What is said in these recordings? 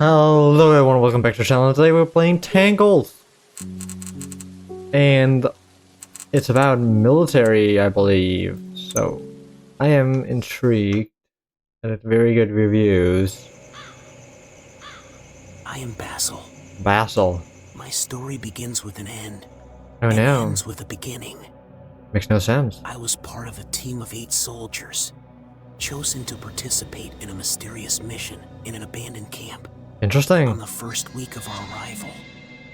Hello everyone, welcome back to the channel. Today we're playing Tangles. And it's about military, I believe. So I am intrigued. And it's very good reviews. I am Basil. Basil. My story begins with an end. Oh and no. ends with a beginning. Makes no sense. I was part of a team of 8 soldiers, chosen to participate in a mysterious mission in an abandoned camp. Interesting. On the first week of our arrival,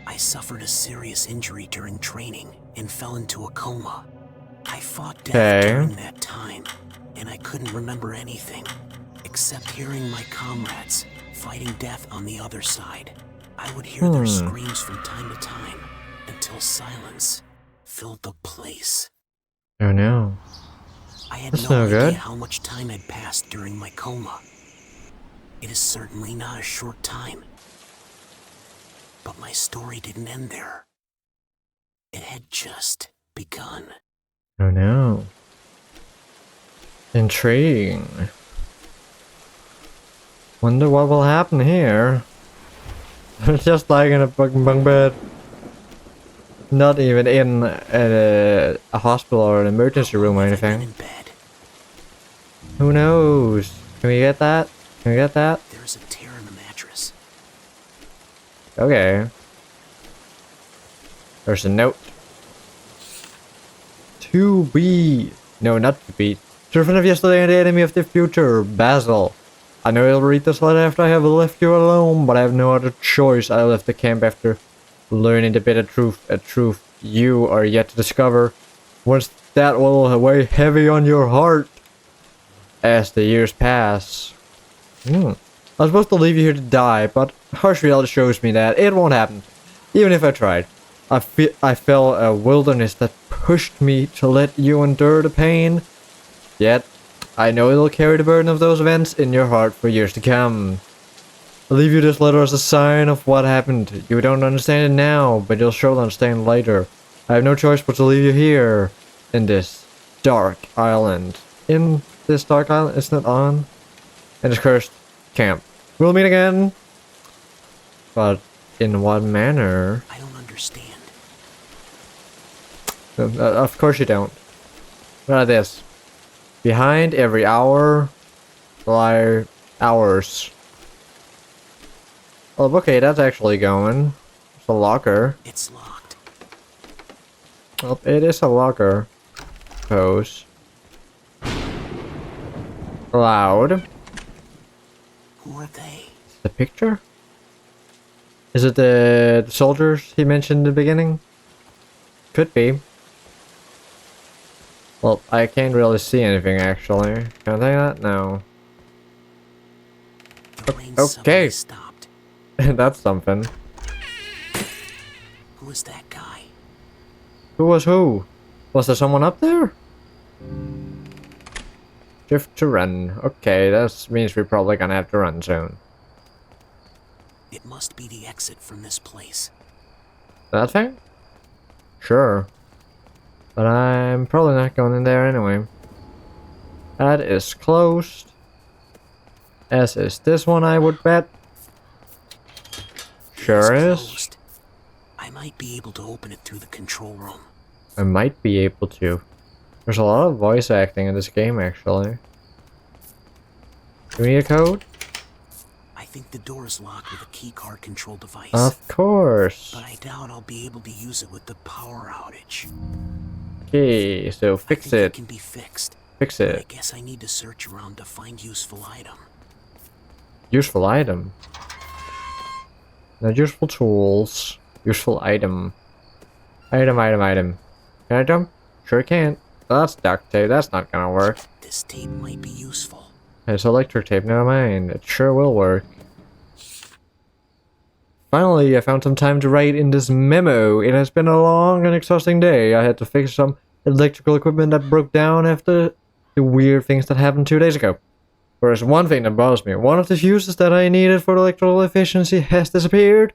I suffered a serious injury during training and fell into a coma. I fought death during that time, and I couldn't remember anything, except hearing my comrades fighting death on the other side. I would hear their screams from time to time, until silence filled the place. Oh no. I had That's no no idea good. how much time had passed during my coma. It is certainly not a short time. But my story didn't end there. It had just begun. Oh no. Intriguing. Wonder what will happen here. It's just like in a fucking bunk bed. Not even in a hospital or an emergency room or anything. In bed. Who knows? Can we get that? Can we get that? There's a tear in the mattress. Okay. There's a note. To be... No, not to be. Servant of yesterday and the enemy of the future, Basil. I know you'll read this letter after I have left you alone, but I have no other choice. I left the camp after learning the bitter truth, a truth you are yet to discover. Once that will weigh heavy on your heart as the years pass. I was supposed to leave you here to die, but harsh reality shows me that it won't happen, even if I tried. I felt a wilderness that pushed me to let you endure the pain. Yet, I know you'll carry the burden of those events in your heart for years to come. I leave you this letter as a sign of what happened. You don't understand it now, but you'll surely understand later. I have no choice but to leave you here, in this dark island. In this dark island? Isn't it on? In this cursed camp. We'll meet again. But in what manner? I don't understand. Of course you don't. Look at this. Behind every hour lie hours. Oh, okay, that's actually going. It's a locker. It's locked. Well, it is a locker. Suppose. Loud. Who are they? The picture? Is it the soldiers he mentioned in the beginning? Could be. Well, I can't really see anything actually. Can I say that? No. The rain Okay. suddenly stopped. That's something. Who is that guy? Who was who? Was there someone up there? Shift to run. Okay, that means we're probably gonna have to run soon. It must be the exit from this place. That thing? Sure. But I'm probably not going in there anyway. That is closed. As is this one, I would bet. Sure is. Closed. I might be able to open it through the control room. I might be able to. There's a lot of voice acting in this game, actually. Do we need a code? I think the door is locked with a keycard control device. Of course. But I doubt I'll be able to use it with the power outage. Okay, so fix It it. can be fixed. Fix I it. guess I need to search around to find useful item. Useful item. Not useful tools. Useful item. Item. Can I jump? Sure can't. That's duct tape. That's not gonna work. This tape might be useful. It's electric tape. Never mind. It sure will work. Finally, I found some time to write in this memo. It has been a long and exhausting day. I had to fix some electrical equipment that broke down after the weird things that happened 2 days ago. There's one thing that bothers me. One of the fuses that I needed for electrical efficiency has disappeared.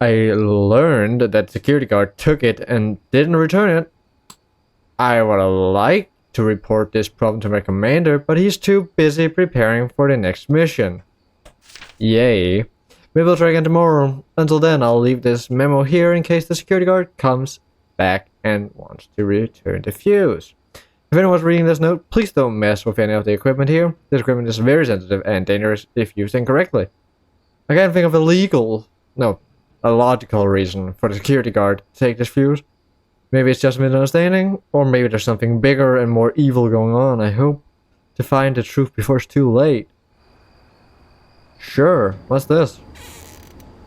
I learned that security guard took it and didn't return it. I would like to report this problem to my commander, but he's too busy preparing for the next mission. Yay. Maybe we'll try again tomorrow. Until then, I'll leave this memo here in case the security guard comes back and wants to return the fuse. If anyone's reading this note, please don't mess with any of the equipment here. This equipment is very sensitive and dangerous if used incorrectly. I can't think of a logical reason for the security guard to take this fuse. Maybe it's just a misunderstanding, or maybe there's something bigger and more evil going on. I hope to find the truth before it's too late. Sure, what's this?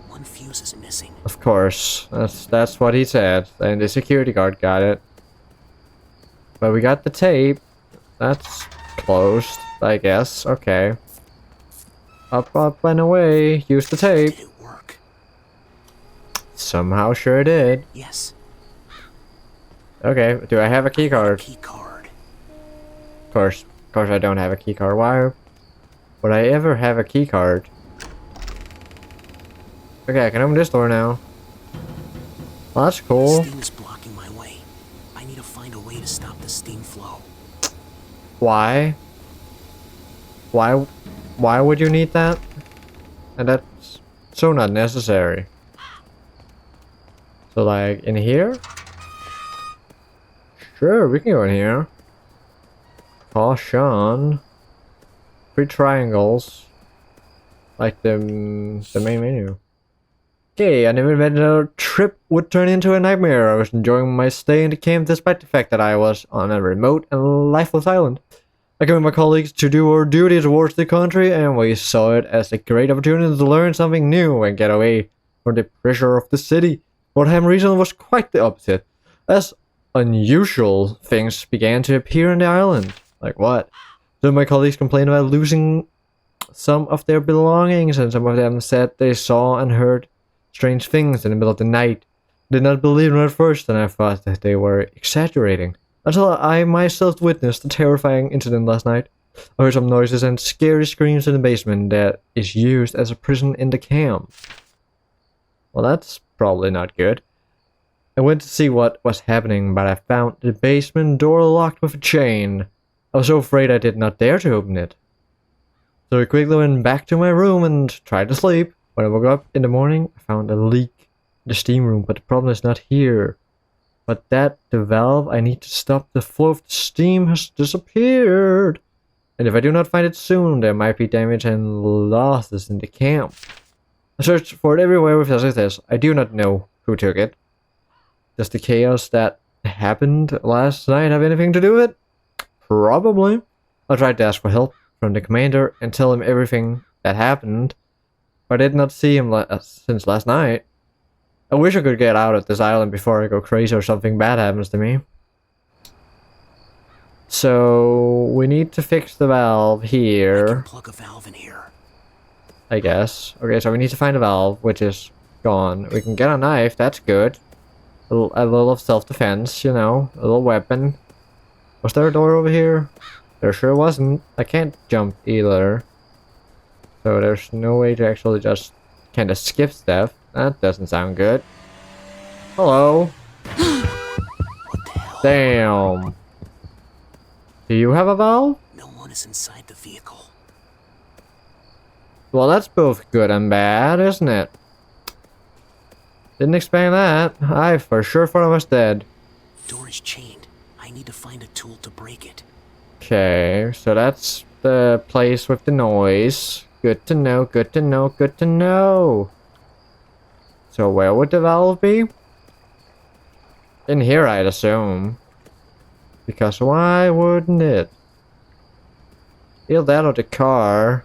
One fuse is missing. Of course, that's what he said, and the security guard got it. But we got the tape. That's closed, I guess. Okay. Up, and away. Use the tape. Did it work? Somehow sure did. Yes. Okay, do I have a key card? Key card. Of course I don't have a key card. Why would I ever have a key card? Okay, I can open this door now. Well, that's cool. Steam is blocking my way. I need to find a way to stop the steam flow. Why? Why would you need that? And that's so not necessary. So like in here? Sure, we can go in here. Caution. 3 triangles. Like the main menu. Okay, I never imagined our trip would turn into a nightmare. I was enjoying my stay in the camp despite the fact that I was on a remote and lifeless island. I came with my colleagues to do our duty towards the country, and we saw it as a great opportunity to learn something new and get away from the pressure of the city. What happened recently was quite the opposite, as unusual things began to appear in the island. Like what? Some of my colleagues complained about losing some of their belongings, and some of them said they saw and heard strange things in the middle of the night. I did not believe them at first, and I thought that they were exaggerating. Until I myself witnessed a terrifying incident last night. I heard some noises and scary screams in the basement that is used as a prison in the camp. Well, that's probably not good. I went to see what was happening, but I found the basement door locked with a chain. I was so afraid I did not dare to open it. So I quickly went back to my room and tried to sleep. When I woke up in the morning, I found a leak in the steam room, but the problem is not here. But that the valve I need to stop the flow of the steam has disappeared. And if I do not find it soon, there might be damage and losses in the camp. I searched for it everywhere with this. I do not know who took it. Does the chaos that happened last night have anything to do with it? Probably. I tried to ask for help from the commander and tell him everything that happened, but I did not see him since last night. I wish I could get out of this island before I go crazy or something bad happens to me. So we need to fix the valve I here, can plug a valve in here. I guess. Okay, so we need to find a valve, which is gone. We can get a knife, that's good. A little of self-defense, you know, a little weapon. Was there a door over here? There sure wasn't. I can't jump either. So there's no way to actually just kind of skip stuff. That doesn't sound good. Hello. What the hell? Damn. Do you have a valve? No one is inside the vehicle. Well, that's both good and bad, isn't it? Didn't expect that. I for sure thought I was dead. Door is chained. I need to find a tool to break it. Okay, so that's the place with the noise. Good to know, good to know, good to know. So where would the valve be? In here, I'd assume. Because why wouldn't it? Either that or the car.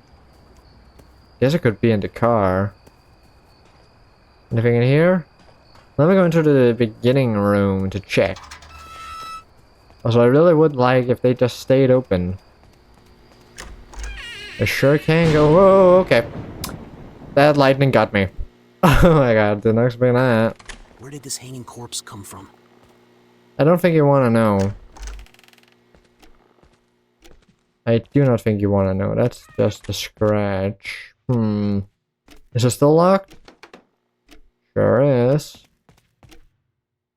Guess it could be in the car. Anything in here? Let me go into the beginning room to check. Also, I really would like if they just stayed open. I sure can go. Whoa, okay. That lightning got me. Oh my god, didn't expect that. Where did this hanging corpse come from? I don't think you want to know. I do not think you want to know. That's just a scratch. Is it still locked? Sure is.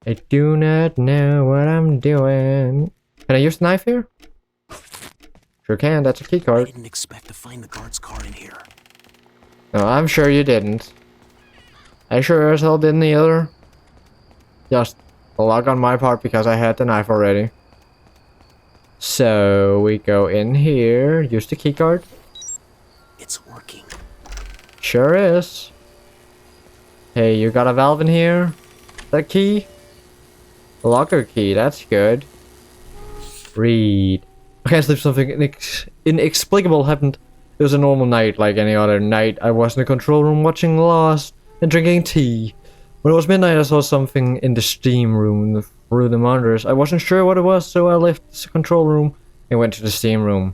I do not know what I'm doing. Can I use the knife here? Sure can, that's a key I card. didn't expect to find the guard's card in here. No, I'm sure you didn't. I sure as hell didn't either. Just a luck on my part because I had the knife already. So we go in here, use the keycard. It's working. Sure is. Hey, you got a valve in here? That key? Locker key, that's good. Read. I can't sleep, something inexplicable happened. It was a normal night like any other night. I was in the control room watching Lost and drinking tea. When it was midnight, I saw something in the steam room through the monitors. I wasn't sure what it was, so I left the control room and went to the steam room.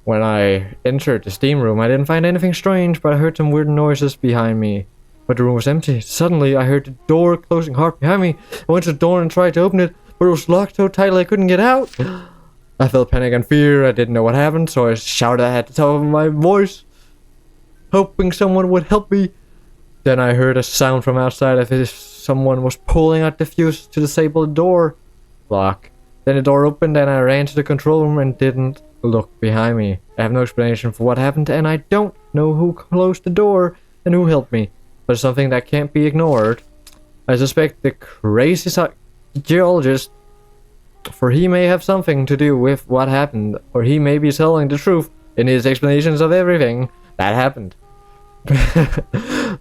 When I entered the steam room, I didn't find anything strange, but I heard some weird noises behind me. But the room was empty. Suddenly, I heard the door closing hard behind me. I went to the door and tried to open it, but it was locked so tightly I couldn't get out. I felt panic and fear. I didn't know what happened, so I shouted at the top of my voice, hoping someone would help me. Then I heard a sound from outside as if someone was pulling out the fuse to disable the door lock. Then the door opened and I ran to the control room and didn't look behind me. I have no explanation for what happened and I don't know who closed the door and who helped me. But it's something that can't be ignored. I suspect the crazy geologist, for he may have something to do with what happened, or he may be telling the truth in his explanations of everything that happened.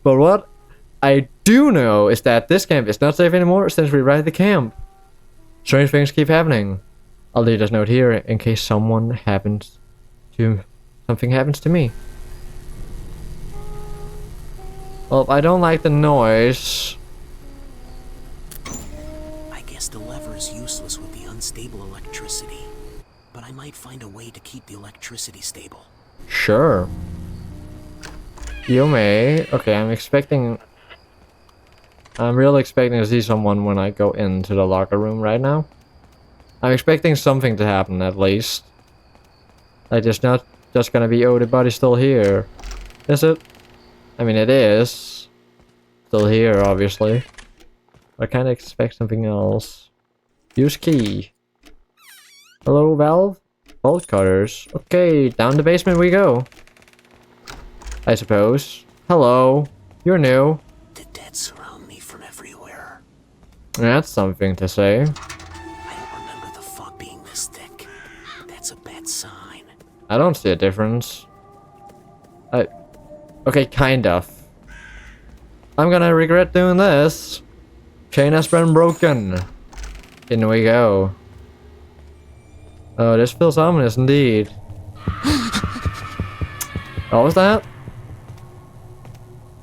But what I do know is that this camp is not safe anymore since we arrived at the camp. Strange things keep happening. I'll leave this note here in case something happens to me. Well, I don't like the noise. I guess the lever is useless with the unstable electricity, but I might find a way to keep the electricity stable. Sure. You may. Okay, I'm really expecting to see someone when I go into the locker room right now. I'm expecting something to happen at least. Like, it's not just gonna be, oh, the body's still here. Is it? I mean, it is. Still here, obviously. I kinda expect something else. Use key. Hello, valve? Bolt cutters. Okay, down the basement we go. I suppose. Hello. You're new. The dead surround me from everywhere. That's something to say. I don't remember the fog being this thick. That's a bad sign. I don't see a difference. Okay, kind of. I'm gonna regret doing this. Chain has been broken. In we go. Oh, this feels ominous indeed. What was that?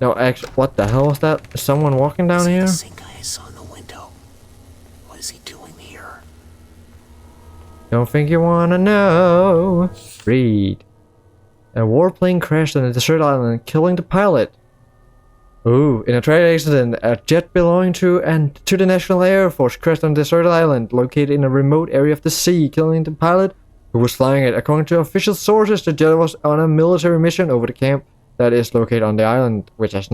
No, actually, what the hell was that? Is someone walking down here? The same guy I saw in the window. What is he doing here? Don't think you wanna know. Read. A warplane crashed on a desert island, killing the pilot. Ooh, in a tragic accident, a jet belonging to the National Air Force crashed on a desert island located in a remote area of the sea, killing the pilot who was flying it. According to official sources, the jet was on a military mission over the camp that is located on the island, which has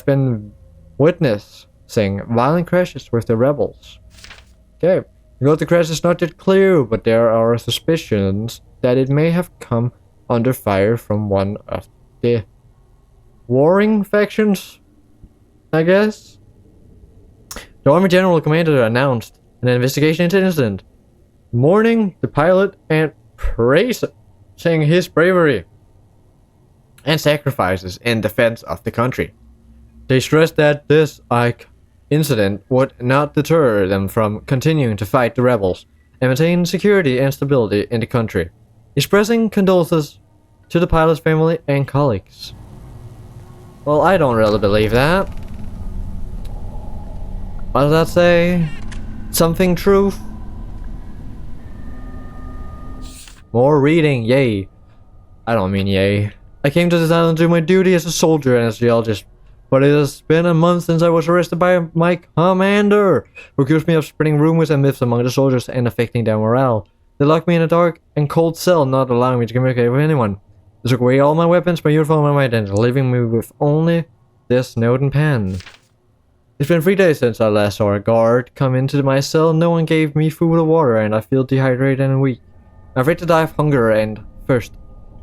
been witnessing violent crashes with the rebels. Okay, the crash is not yet clear, but there are suspicions that it may have come under fire from one of the warring factions, I guess. The Army General Commander announced an investigation into the incident, mourning the pilot and praising his bravery and sacrifices in defense of the country. They stressed that this incident would not deter them from continuing to fight the rebels and maintain security and stability in the country, expressing condolences to the pilot's family and colleagues. Well, I don't really believe that. What does that say? Something truth? More reading, yay. I don't mean yay. I came to this island to do my duty as a soldier and as a geologist, but it has been a month since I was arrested by my commander, who accused me of spreading rumors and myths among the soldiers and affecting their morale. They locked me in a dark and cold cell, not allowing me to communicate with anyone. They took away all my weapons, my uniform, and my identity, leaving me with only this note and pen. It's been 3 days since I last saw a guard come into my cell. No one gave me food or water, and I feel dehydrated and weak. I'm afraid to die of hunger and thirst.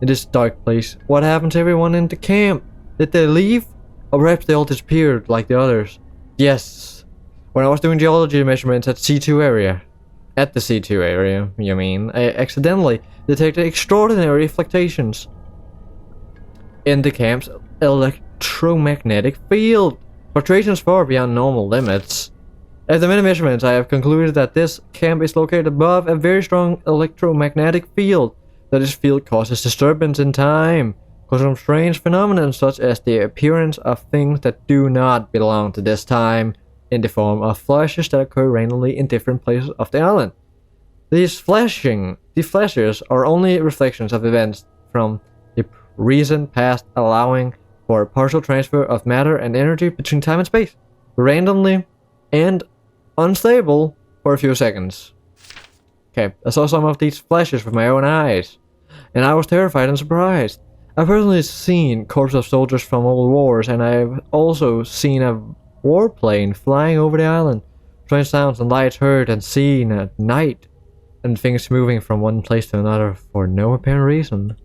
in this dark place. What happened to everyone in the camp? Did they leave? Or perhaps they all disappeared like the others? Yes. When I was doing geology measurements at C2 area, the C2 area, you mean, I accidentally detected extraordinary fluctuations in the camp's electromagnetic field. Fluctuations far beyond normal limits. After many measurements, I have concluded that this camp is located above a very strong electromagnetic field. That this field causes disturbance in time, causing strange phenomena such as the appearance of things that do not belong to this time, in the form of flashes that occur randomly in different places of the island. These flashes are only reflections of events from the recent past, allowing for partial transfer of matter and energy between time and space, randomly and unstable for a few seconds. Okay, I saw some of these flashes with my own eyes, and I was terrified and surprised. I've personally seen corpses of soldiers from old wars, and I've also seen a warplane flying over the island. Strange sounds and lights heard and seen at night, and things moving from one place to another for no apparent reason.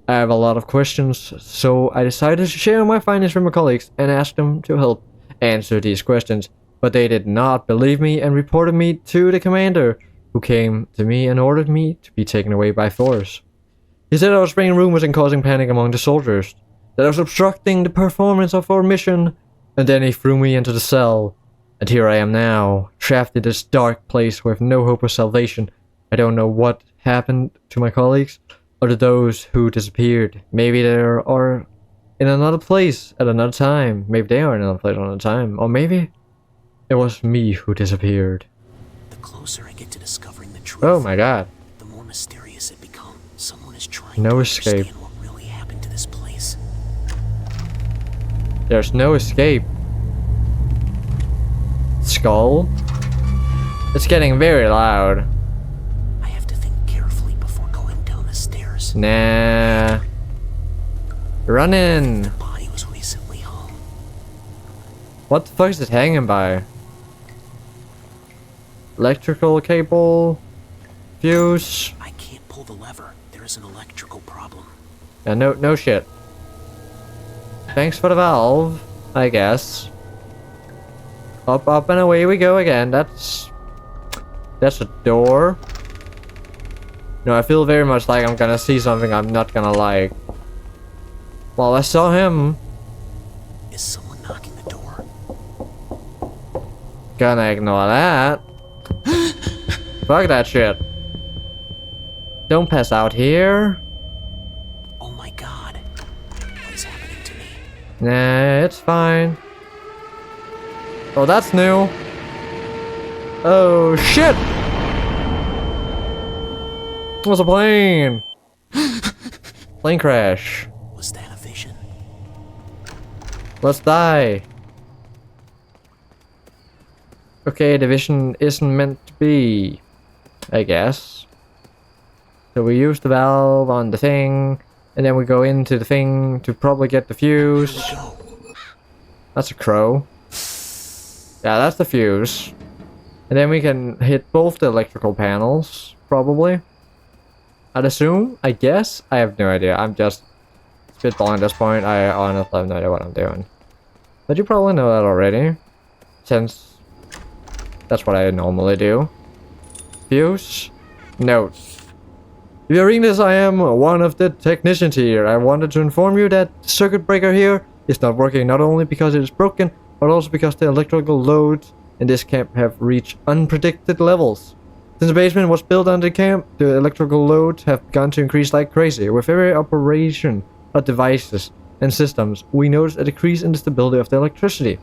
I have a lot of questions, so I decided to share my findings with my colleagues and ask them to help answer these questions, but they did not believe me and reported me to the commander, who came to me and ordered me to be taken away by force. He said I was spreading rumors and causing panic among the soldiers, that I was obstructing the performance of our mission, and then he threw me into the cell. And here I am now, trapped in this dark place with no hope of salvation. I don't know what happened to my colleagues, or to those who disappeared. Maybe they are in another place at another time. Maybe they are in another place at another time. Or maybe it was me who disappeared. The closer I get to discovering the truth, oh my god, the more mysterious it becomes. Someone is trying no to escape. understand what really happened to this place. There's no escape. Skull? It's getting very loud. I have to think carefully before going down the stairs. Nah. Run in. The body was recently hung. What the fuck is it hanging by? Electrical cable? Fuse? I can't pull the lever. There is an electrical problem. Yeah, no shit. Thanks for the valve, I guess. Up and away we go again. That's a door. No, I feel very much like I'm gonna see something I'm not gonna like. Well, I saw him. Is someone knocking the door? Gonna ignore that. Fuck that shit. Don't pass out here. Oh my god. What is happening to me? Nah, it's fine. Oh, that's new. Oh, shit! It was a plane! Plane crash. Was that a vision? Let's die. Okay, the vision isn't meant to be, I guess. So we use the valve on the thing, and then we go into the thing to probably get the fuse. That's a crow. Yeah, that's the fuse. And then we can hit both the electrical panels, probably. I'd assume, I guess. I have no idea. I'm just spitballing at this point. I honestly have no idea what I'm doing. But you probably know that already, since that's what I normally do. Fuse. Note. If you're reading this, I am one of the technicians here. I wanted to inform you that the circuit breaker here is not working, not only because it is broken, but also because the electrical loads in this camp have reached unpredicted levels. Since the basement was built on the camp, the electrical loads have begun to increase like crazy. With every operation of devices and systems, we notice a decrease in the stability of the electricity.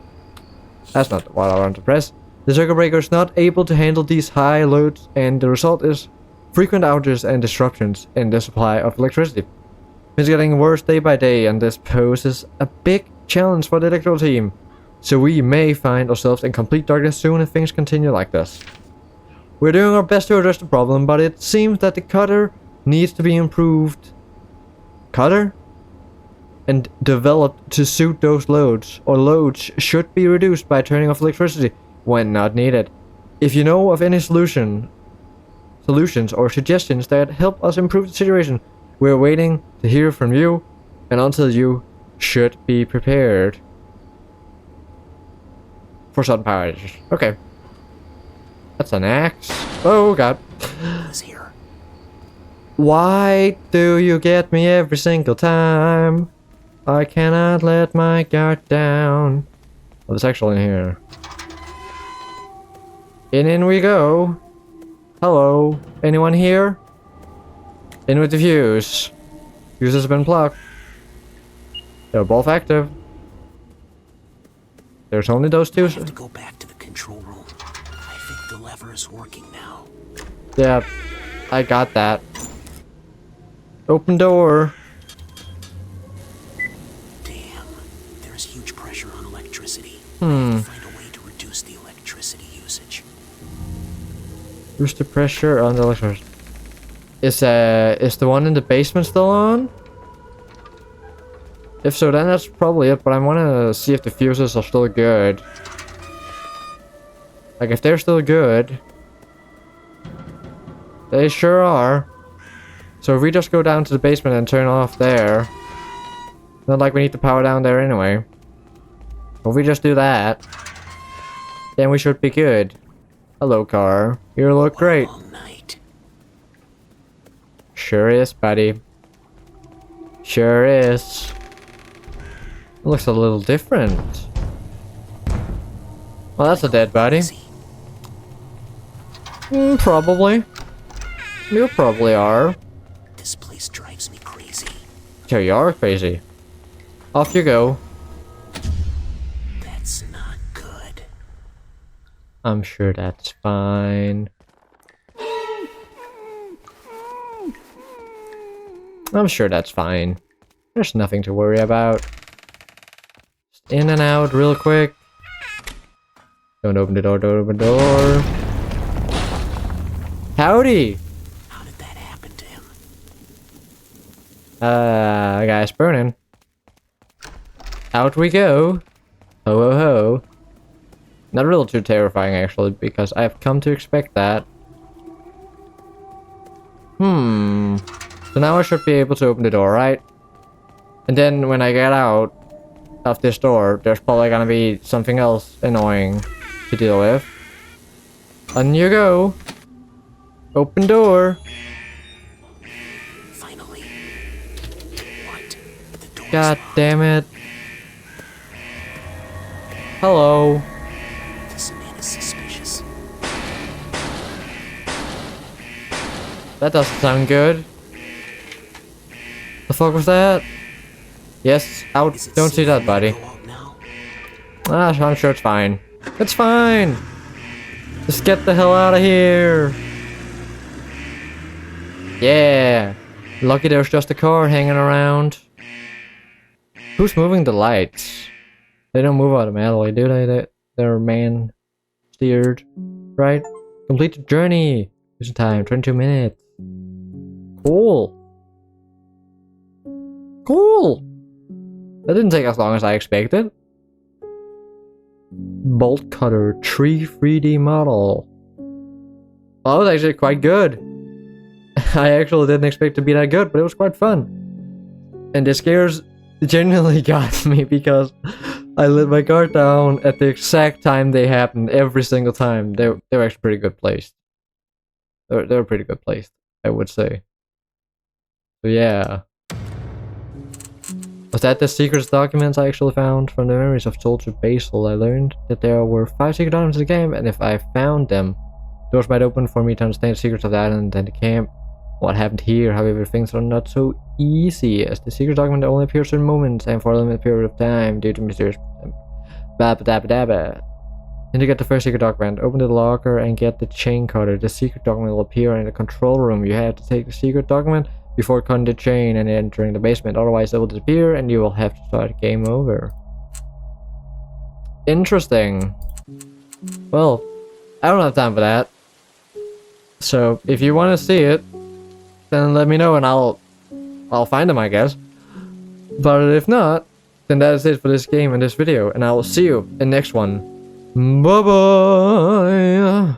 That's not what I want to press. The circuit breaker is not able to handle these high loads, and the result is frequent outages and disruptions in the supply of electricity. It's getting worse day by day, and this poses a big challenge for the electrical team. So we may find ourselves in complete darkness soon if things continue like this. We're doing our best to address the problem, but it seems that the cutter needs to be improved. Cutter? And developed to suit those loads, or loads should be reduced by turning off electricity when not needed. If you know of any solutions or suggestions that help us improve the situation, We're waiting to hear from you, and until you should be prepared for sudden power outages. Okay. That's an axe. Oh god. Was here. Why do you get me every single time? I cannot let my guard down. Oh, there's actually in here. In we go. Hello. Anyone here? In with the fuse. Fuse has been plugged. They're both active. There's only those two. I have to go back to the control room. I think the lever is working now. Yeah, I got that. Open door. Damn, there's huge pressure on electricity. Hmm. Find a way to reduce the electricity usage. Reduce the pressure on the electricity. Is the one in the basement still on? If so, then that's probably it, but I want to see if the fuses are still good. Like, if they're still good... They sure are. So if we just go down to the basement and turn off there... Not like we need to power down there anyway. If we just do that... Then we should be good. Hello, car. You look great. Long night. Sure is, buddy. Sure is. It looks a little different. Well, that's a dead body. Probably. You probably are. This place drives me crazy. So you are crazy. Off you go. That's not good. I'm sure that's fine. I'm sure that's fine. There's nothing to worry about. Just in and out real quick. Don't open the door, don't open the door. Howdy! How did that happen to him? Guy's burning. Out we go. Ho ho ho. Not a little too terrifying actually, because I've come to expect that. So now I should be able to open the door, right? And then when I get out of this door, there's probably gonna be something else annoying to deal with. On you go. Open door. Finally. What? The door's God locked. damn it. Hello. This man is suspicious. That doesn't sound good. The fuck was that? Yes, out. Is it Don't see safe that, for me buddy. to go out now? I'm sure it's fine. It's fine. Just get the hell out of here. Yeah. Lucky there's just a car hanging around. Who's moving the lights? They don't move automatically, do they? They're man steered, right? Complete the journey. Mission time 22 minutes. Cool. Cool. That didn't take as long as I expected. Bolt cutter tree 3D model. Well, that was actually quite good. I actually didn't expect it to be that good, but it was quite fun. And the scares genuinely got me because I let my guard down at the exact time they happened every single time. They were actually pretty good placed. They were pretty good placed, I would say. So yeah. Was that the secrets documents I actually found from the memories of Soldier Basil? I learned that there were 5 secret documents in the game, and if I found them, doors might open for me to understand the secrets of the island and the camp. What happened here, however, things are not so easy, as the secret document only appears in moments and for a limited period of time due to mysterious... Then to get the first secret document, open the locker and get the chain cutter. The secret document will appear in the control room. You have to take the secret document before cutting the chain and entering the basement, otherwise it will disappear and you will have to start game over. Interesting. Well, I don't have time for that. So if you want to see it, then let me know and I'll find them, I guess. But if not, then that is it for this game and this video, and I will see you in the next one. Bye bye.